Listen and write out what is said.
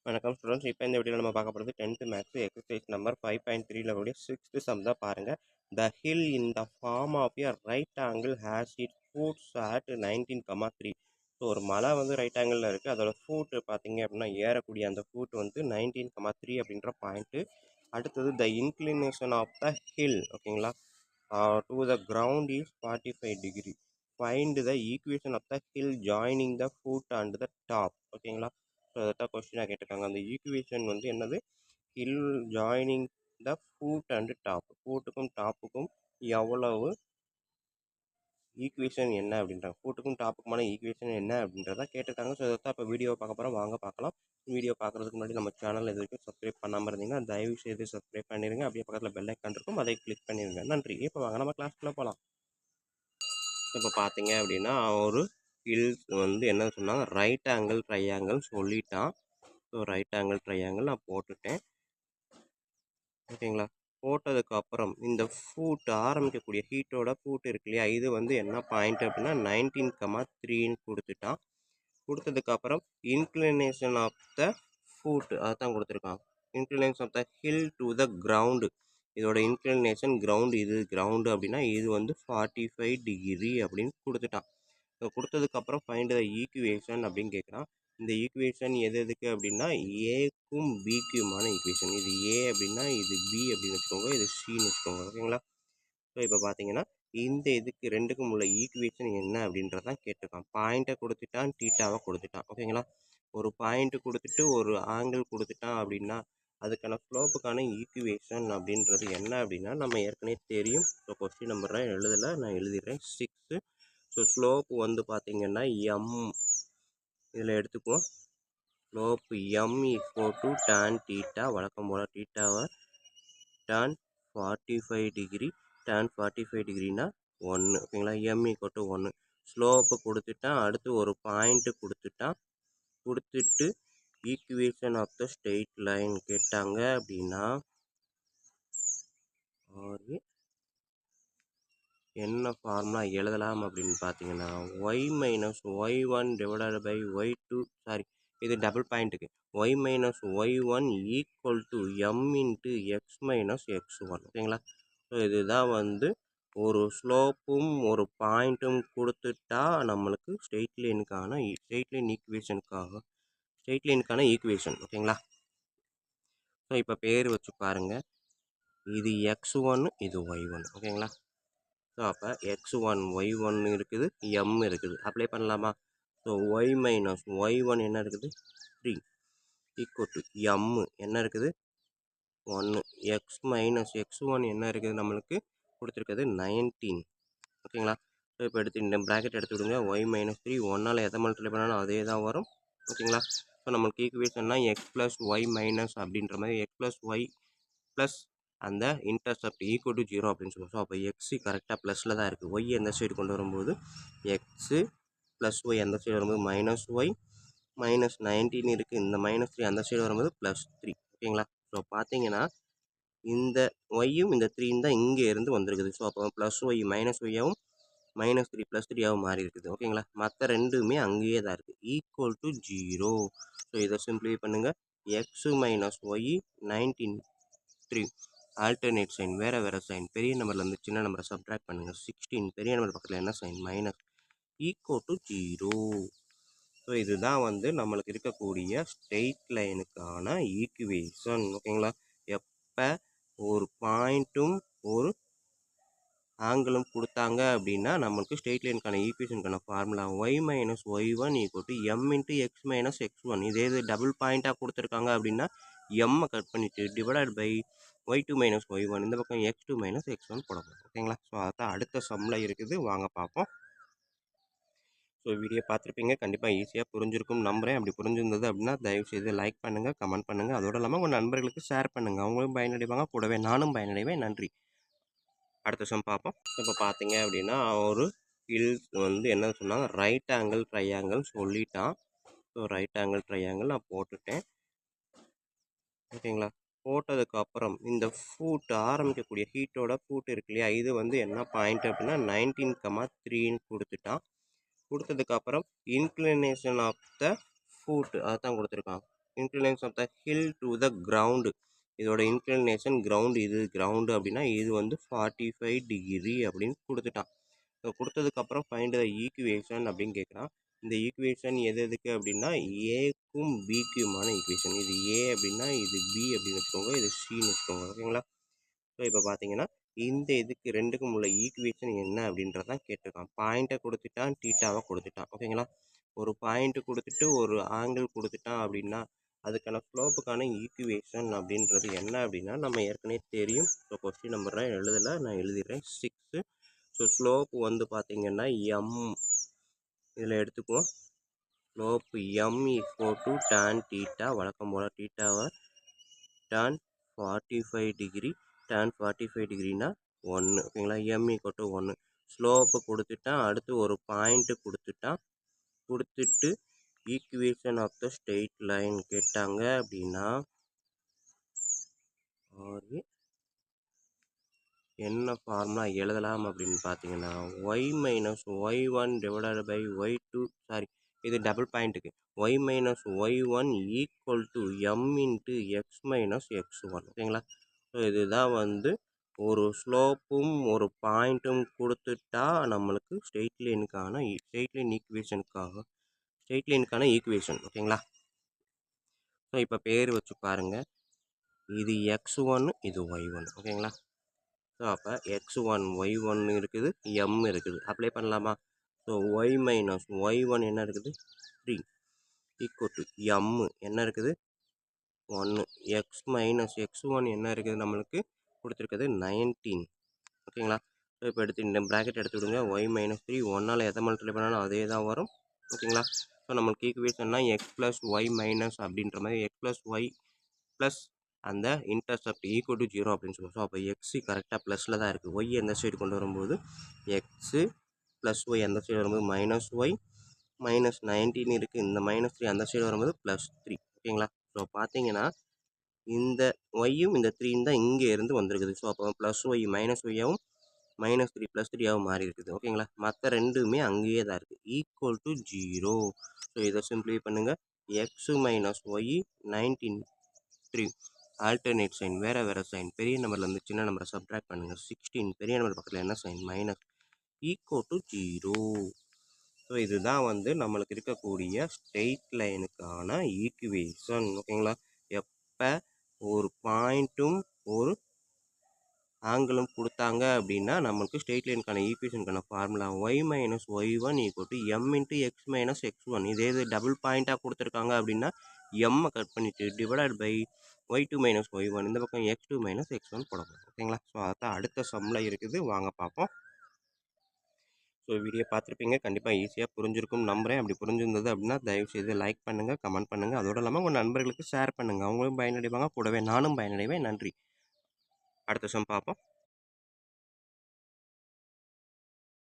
வணக்கம் ஸ்டூடெண்ட்ஸ். இப்போ இந்த வீடியோவில் நம்ம பார்க்க போகிறது 10th மேக்ஸ் எக்ஸசைஸ் நம்பர் 5.3ல உடைய 6th சம் தான் பாருங்கள். The hill in the form of a right angle has it foots at 19,3. So ஒரு மலை வந்து ரைட் ஆங்கிளில் இருக்குது. அதோட ஃபூட்டு பார்த்தீங்க அப்படின்னா ஏறக்கூடிய அந்த ஃபூட் வந்து 19,3 அப்படின்ற பாயிண்ட்டு. அடுத்தது the inclination of the hill, ஓகேங்களா, to the ground is 45 degree. Find the equation of the hill joining the foot and the top, ஓகேங்களா. ஸோ அதான் கொஸ்டினாக கேட்டிருக்காங்க. அந்த ஈக்குவேஷன் வந்து என்னது? Hill joining the foot and top, ஃபூட்டுக்கும் டாப்புக்கும் எவ்வளவு ஈக்குவேஷன் என்ன அப்படின்றாங்க. ஃபூட்டுக்கும் டாப்புக்குமான ஈக்குவேஷன் என்ன அப்படின்றத கேட்டிருக்காங்க. ஸோ இதை இப்போ வீடியோ பார்க்க போகிறோம், வாங்க பார்க்கலாம். வீடியோ பார்க்குறதுக்கு முன்னாடி நம்ம சேனல் இது வரைக்கும் சப்ஸ்கிரைப் பண்ணாமல் இருந்தீங்கன்னா தயவு செய்து சப்ஸ்கிரைப் பண்ணிடுங்க. அப்படியே பக்கத்தில் பெல் ஐக்கான் இருக்கும், அதை கிளிக் பண்ணிடுங்க. நன்றி. இப்போ வாங்க நம்ம கிளாஸ்க்குள்ளே போகலாம். இப்போ பார்த்தீங்க அப்படின்னா ஒரு ஹில்ஸ் வந்து என்ன சொன்னாங்க, ரைட் ஆங்கிள் ட்ரையாங்கிள் சொல்லிட்டான். ஸோ ரைட் ஆங்கிள் ட்ரையாங்கிள் நான் போட்டுட்டேன், ஓகேங்களா. போட்டதுக்கப்புறம் இந்த ஃபூட் ஆரம்பிக்கக்கூடிய ஹீட்டோட ஃபூட் இருக்கு இல்லையா, இது வந்து என்ன பாயிண்ட் அப்படின்னா 19,3ன்னு கொடுத்துட்டான். கொடுத்ததுக்கப்புறம் இன்க்ளினேஷன் ஆஃப் த ஃபூட் அதுதான் கொடுத்துருக்கான். Inclination of the hill to the ground, இதோட இன்க்ளினேஷன் கிரவுண்டு, இது கிரவுண்டு அப்படின்னா இது வந்து 45 டிகிரி அப்படின்னு கொடுத்துட்டான். ஸோ கொடுத்ததுக்கப்புறம் ஃபைண்ட் த ஈக்குவேஷன் அப்படின்னு கேட்குறான். இந்த ஈக்குவேஷன் எது எதுக்கு அப்படின்னா ஏக்கும் பிக்குமான ஈக்குவேஷன். இது ஏ அப்படின்னா இது பி அப்படின்னு வச்சுக்கோங்க, இது சின்னு வச்சுக்கோங்க, ஓகேங்களா. ஸோ இப்போ பார்த்தீங்கன்னா இந்த இதுக்கு ரெண்டுக்கும் உள்ள ஈக்குவேஷன் என்ன அப்படின்றதான் கேட்டிருக்கான். பாயிண்ட்டை கொடுத்துட்டான், டீட்டாவை கொடுத்துட்டான், ஓகேங்களா. ஒரு பாயிண்ட் கொடுத்துட்டு ஒரு ஆங்கிள் கொடுத்துட்டான் அப்படின்னா அதுக்கான ஸ்லோப்புக்கான ஈக்குவேஷன் அப்படின்றது என்ன அப்படின்னா நம்ம ஏற்கனவே தெரியும். ஸோ கொஸ்டின் நம்பர் எழுதலை, நான் எழுதிடுறேன். 6. ஸோ ஸ்லோப் வந்து பார்த்தீங்கன்னா எம், இதில் எடுத்துக்குவோம். Slope M equal to Don theta, வழக்கம் போல் டீட்டாவை டான் 45 டிகிரி, டான் 45 டிகிரினா 1, ஓகேங்களா. M equal to 1. ஸ்லோப்பு கொடுத்துட்டான், அடுத்து ஒரு பாயிண்ட்டு கொடுத்துட்டான். கொடுத்துட்டு equation of the straight line கேட்டாங்க அப்படின்னா என்ன ஃபார்முலா எழுதலாம் அப்படின்னு பார்த்தீங்கன்னா y minus y one divided by y two, sorry இது டபுள் பாயிண்ட்டுக்கு, y minus y one equal to m into x minus x one, ஓகேங்களா. ஸோ இதுதான் வந்து ஒரு ஸ்லோப்பும் ஒரு பாயிண்ட்டும் கொடுத்துட்டா நம்மளுக்கு ஸ்ட்ரெயிட் லைனுக்கான ஈக்குவேஷன், ஓகேங்களா. ஸோ இப்போ பேர் வச்சு பாருங்கள், இது எக்ஸ் ஒன், இது ஒய் ஒன், ஓகேங்களா. ஸோ அப்போ எக்ஸ் ஒன் ஒய் ஒன் இருக்குது, எம் இருக்குது, அப்ளை பண்ணலாமா. So y minus y one என்ன இருக்குது 3 ஈக்குவல் டு எம் என்ன இருக்குது 1, எக்ஸ் மைனஸ் எக்ஸ் ஒன் என்ன இருக்குது நம்மளுக்கு கொடுத்துருக்குது 19, ஓகேங்களா. ஸோ இப்போ எடுத்து இந்த ப்ராக்கெட் எடுத்து விடுங்க. ஒய் மைனஸ் 3 1ஆல் எதை மல்டிப்ளை பண்ணாலும் அதே தான் வரும், ஓகேங்களா. ஸோ நம்மளுக்கு ஈக்குவேஷன்னா எக்ஸ் ப்ளஸ் ஒய் மைனஸ் அப்படின்ற மாதிரி எக்ஸ் ப்ளஸ் ஒய் ப்ளஸ் அந்த இன்டர்செப்ட் ஈக்குவல் டு 0 அப்படின்னு சொல்லுவோம். ஸோ அப்போ எக்ஸு கரெக்டாக ப்ளஸில் தான் இருக்குது. ஒய் எந்த சைடு கொண்டு வரும்போது எக்ஸு ப்ளஸ் ஒய் அந்த சைடு வரும்போது மைனஸ் ஒய், மைனஸ் 19 இருக்குது, இந்த மைனஸ் 3 அந்த சைடு வரும்போது +3, ஓகேங்களா. ஸோ பார்த்தீங்கன்னா இந்த ஒய்யும் இந்த 3 தான் இங்கே இருந்து வந்திருக்குது. ஸோ அப்போ ப்ளஸ் ஒய் மைனஸ் ஒய்யாகவும் மைனஸ் 3 +3ஆகவும் மாறி இருக்குது, ஓகேங்களா. மற்ற ரெண்டுமே அங்கேயே தான் இருக்குது, ஈக்குவல் டு 0. ஸோ இதை சிம்பிளிஃபை பண்ணுங்கள். X minus y 19 3 alternate sign, வேறு சைன், பெரிய நம்பர்லேருந்து சின்ன நம்பரை சப்ட்ராக்ட் பண்ணுங்கள். 16 பெரிய நம்பர் பக்கத்தில் என்ன sign, minus, equal to 0. So இதுதான் வந்து நம்மளுக்கு இருக்கக்கூடிய ஸ்ட்ரெயிட் லைனுக்கான ஈக்குவேஷன், ஓகேங்களா. எப்போ ஒரு பாயிண்ட்டும் ஒரு ஆங்கிளும் கொடுத்தாங்க அப்படின்னா நம்மளுக்கு ஸ்ட்ரெயிட் லைனுக்கான ஈக்குவேஷனுக்கான formula y minus y one equal to m into x minus x one. இதே இது டபுள் பாயிண்ட்டாக கொடுத்துருக்காங்க அப்படின்னா எம்மை கட் பண்ணிவிட்டு divided by y two minus y one, இந்த பக்கம் x two minus x one போடணும், ஓகேங்களா. ஸோ அதுதான் அடுத்த சம்மில் இருக்குது, வாங்க பார்ப்போம். ஸோ வீடியோ பார்த்துருப்பீங்க, கண்டிப்பாக ஈஸியாக புரிஞ்சிருக்கும் நம்புறேன். அப்படி புரிஞ்சிருந்தது அப்படின்னா தயவுசெய்து லைக் பண்ணுங்கள், கமெண்ட் பண்ணுங்கள், அதோடு இல்லாமல் உங்கள் நண்பர்களுக்கு ஷேர் பண்ணுங்கள், அவங்களும் பயனடைவாங்க, கூடவே நானும் பயனடைவேன். நன்றி. அடுத்த சம் பார்ப்போம். இப்போ பார்த்தீங்க அப்படின்னா ஒரு ஹில்ஸ் வந்து என்ன சொன்னாங்க, ரைட் ஆங்கிள் ட்ரையாங்கிள் சொல்லிட்டான். ஸோ ரைட் ஆங்கிள் ட்ரையாங்கிள் நான் போட்டுட்டேன், ஓகேங்களா. போட்டதுக்கப்புறம் இந்த ஃபூட் ஆரம்பிக்கக்கூடிய ஹீட்டோட ஃபூட் இருக்கு இல்லையா, இது வந்து என்ன பாயிண்ட் அப்படின்னா 19,3ன்னு கொடுத்துட்டான். கொடுத்ததுக்கப்புறம் இன்க்ளினேஷன் ஆஃப் த ஃபூட் அதுதான் கொடுத்துருக்கான். Inclination of the hill to the ground. இதோட இன்க்ளினேஷன் கிரவுண்டு, இது கிரவுண்டு அப்படின்னா இது வந்து 45 டிகிரி அப்படின்னு கொடுத்துட்டான். ஸோ கொடுத்ததுக்கப்புறம் ஃபைண்ட் த ஈக்குவேஷன் அப்படின்னு கேட்குறான். இந்த ஈக்குவேஷன் எது எதுக்கு அப்படின்னா ஏக்கும் பிக்குமான ஈக்குவேஷன். இது ஏ அப்படின்னா இது பி அப்படின்னு வச்சுக்கோங்க, இது சின்னு வச்சுக்கோங்க. ஓகேங்களா? ஸோ இப்போ பார்த்தீங்கன்னா இந்த இதுக்கு ரெண்டுக்கும் உள்ள ஈக்குவேஷன் என்ன அப்படின்றதான் கேட்டிருக்கான். பாயிண்ட்டை கொடுத்துட்டான், தீட்டாவை கொடுத்துட்டான். ஓகேங்களா? ஒரு பாயிண்ட் கொடுத்துட்டு ஒரு ஆங்கிள் கொடுத்துட்டான் அப்படின்னா அதுக்கான ஸ்லோப்புக்கான ஈக்குவேஷன் அப்படின்றது என்ன அப்படின்னா நம்ம ஏற்கனவே தெரியும். ஸோ கொஸ்டின் நம்பர்லாம் எழுதலை, நான் எழுதிடுறேன். 6. ஸோ ஸ்லோப்பு வந்து பார்த்தீங்கன்னா எம் இதில் எடுத்துக்குவோம். Slope M equal to tan theta. வழக்கம் போல் தீட்டாவை tan 45 டிகிரி. tan 45 டிகிரினா 1. ஓகேங்களா? M equal to 1. ஸ்லோப்பு கொடுத்துட்டான், அடுத்து ஒரு பாயிண்ட்டு கொடுத்துட்டான். கொடுத்துட்டு equation of the straight line கேட்டாங்க அப்படின்னா என்ன ஃபார்முலா எழுதலாம் அப்படின்னு பார்த்தீங்கன்னா y minus y one divided by y two, sorry இது டபுள் பாயிண்ட்டுக்கு, y minus y one equal to m into x minus x one. ஓகேங்களா? ஸோ இதுதான் வந்து ஒரு ஸ்லோப்பும் ஒரு பாயிண்ட்டும் கொடுத்துட்டா நம்மளுக்கு ஸ்ட்ரெயிட் லைனுக்கான ஈக்குவேஷன். ஓகேங்களா? ஸோ இப்போ பேர் வச்சு பாருங்கள். இது எக்ஸ் ஒன்று, இது ஒய் ஒன்று. ஓகேங்களா? ஸோ அப்போ எக்ஸ் ஒன் ஒய் ஒன்று இருக்குது, எம் இருக்குது. அப்ளை பண்ணலாமா? So y minus y one என்ன இருக்குது? 3 ஈக்குவல் டு எம் என்ன இருக்குது? 1. எக்ஸ் மைனஸ் எக்ஸ் ஒன் என்ன இருக்குது நம்மளுக்கு கொடுத்துருக்குது? 19. ஓகேங்களா? ஸோ இப்போ எடுத்து இந்த ப்ராக்கெட் எடுத்து விடுங்க. ஒய் மைனஸ் 3 1ஆல் எதை மல்டிப்ளை பண்ணாலும் அதே தான் வரும். ஓகேங்களா? ஸோ நம்மளுக்கு ஈக்குவேஷன்னா எக்ஸ் ப்ளஸ் ஒய் மைனஸ் அப்படின்ற மாதிரி எக்ஸ் ப்ளஸ் ஒய் ப்ளஸ் அந்த இன்டர்செப்ட் ஈக்குவல் டு 0 அப்படின்னு சொல்லுவோம். ஸோ அப்போ எக்ஸு கரெக்டாக ப்ளஸில் தான் இருக்குது. ஒய் எந்த சைடு கொண்டு வரும்போது எக்ஸு ப்ளஸ் ஒய் அந்த சைடு வரும்போது மைனஸ் ஒய் மைனஸ் 19 இருக்குது. இந்த மைனஸ் 3 அந்த சைடு வரும்போது ப்ளஸ் 3. ஓகேங்களா? ஸோ பார்த்தீங்கன்னா இந்த ஒய்யும் இந்த 3 தான் இங்கே இருந்து வந்திருக்குது. ஸோ அப்போ ப்ளஸ் ஒய் மைனஸ் ஒய்யாகவும் மைனஸ் 3 ப்ளஸ் 3ஆகவும் மாறி இருக்குது. ஓகேங்களா? மற்ற ரெண்டுமே அங்கேயே தான் இருக்குது, ஈக்குவல் டு 0. ஸோ இதை சிம்பிளை பண்ணுங்கள். X minus y 19 3 alternate sign, வேறு சைன். பெரிய நம்பர்லேருந்து சின்ன நம்பரை சப்ட்ராக்ட் பண்ணுங்கள். 16 பெரிய நம்பர் பக்கத்தில் என்ன sign? Minus, equal to 0. So இதுதான் வந்து நம்மளுக்கு இருக்கக்கூடிய ஸ்ட்ரெயிட் லைனுக்கான ஈக்குவேஷன். ஓகேங்களா? எப்போ ஒரு பாயிண்ட்டும் ஒரு ஆங்கிளும் கொடுத்தாங்க அப்படின்னா நம்மளுக்கு ஸ்ட்ரெயிட் லைனுக்கான ஈக்குவேஷனுக்கான formula y minus y one equal to m into x minus x one. இதே இது டபுள் பாயிண்ட்டாக கொடுத்துருக்காங்க அப்படின்னா எம்மை கட் பண்ணிவிட்டு divided by y two minus y one, இந்த பக்கம் x two minus x one போடணும். ஓகேங்களா? ஸோ அதான் அடுத்த சம்மில் இருக்குது, வாங்க பார்ப்போம். ஸோ வீடியோ பார்த்துருப்பீங்க, கண்டிப்பாக ஈஸியாக புரிஞ்சிருக்கும் நம்புகிறேன். அப்படி புரிஞ்சிருந்தது அப்படின்னா தயவுசெய்து லைக் பண்ணுங்கள், கமெண்ட் பண்ணுங்கள். அதோடு இல்லாமல் உங்கள் நண்பர்களுக்கு ஷேர் பண்ணுங்கள். அவங்களும் பயனடைவாங்க, கூடவே நானும் பயனடைவேன். நன்றி. அடுத்த சம் பார்ப்போம்.